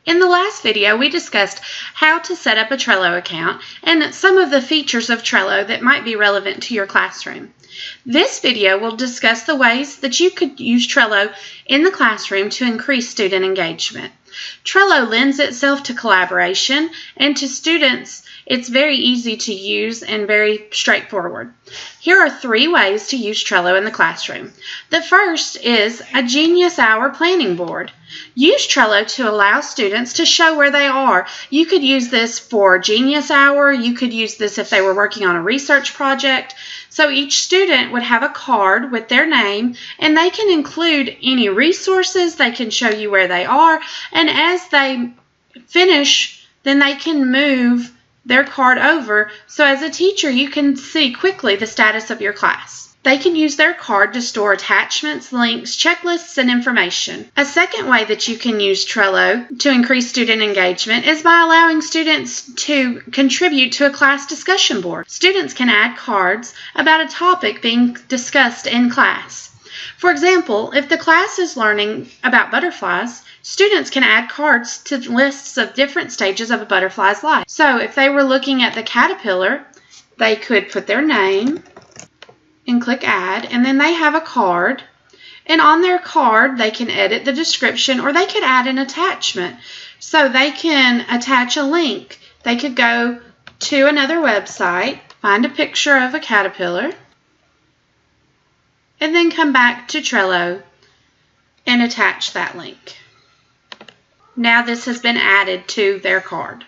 In the last video, we discussed how to set up a Trello account and some of the features of Trello that might be relevant to your classroom. This video will discuss the ways that you could use Trello in the classroom to increase student engagement. Trello lends itself to collaboration, and to students, it's very easy to use and very straightforward. Here are 3 ways to use Trello in the classroom. The first is a Genius Hour planning board. Use Trello to allow students to show where they are. You could use this for Genius Hour. You could use this if they were working on a research project. So each student would have a card with their name, and they can include any resources. They can show you where they are, and as they finish, then they can move their card over, so as a teacher you can see quickly the status of your class. They can use their card to store attachments, links, checklists, and information. A second way that you can use Trello to increase student engagement is by allowing students to contribute to a class discussion board. Students can add cards about a topic being discussed in class. For example, if the class is learning about butterflies, students can add cards to lists of different stages of a butterfly's life. So if they were looking at the caterpillar, they could put their name and click add, and then they have a card, and on their card they can edit the description, or they could add an attachment. So they can attach a link. They could go to another website, find a picture of a caterpillar, and then come back to Trello and attach that link. Now this has been added to their card.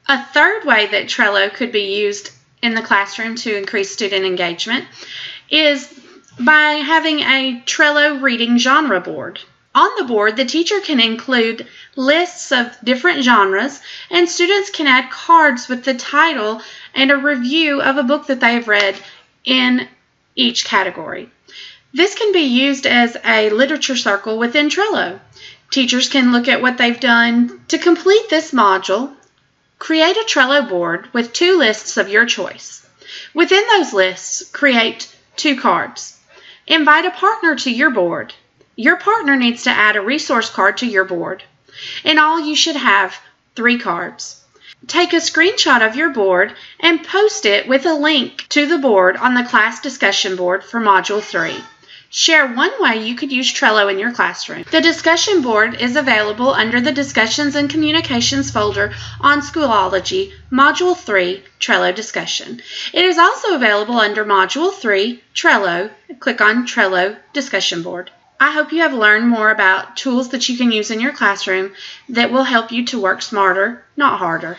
A third way that Trello could be used in the classroom to increase student engagement is by having a Trello reading genre board. On the board, the teacher can include lists of different genres, and students can add cards with the title and a review of a book that they've read in each category. This can be used as a literature circle within Trello. Teachers can look at what they've done. To complete this module, create a Trello board with 2 lists of your choice. Within those lists, create 2 cards. Invite a partner to your board. Your partner needs to add a resource card to your board. In all, you should have 3 cards. Take a screenshot of your board and post it with a link to the board on the class discussion board for Module 3. Share one way you could use Trello in your classroom. The discussion board is available under the Discussions and Communications folder on Schoology, Module 3, Trello Discussion. It is also available under Module 3, Trello. Click on Trello Discussion Board. I hope you have learned more about tools that you can use in your classroom that will help you to work smarter, not harder.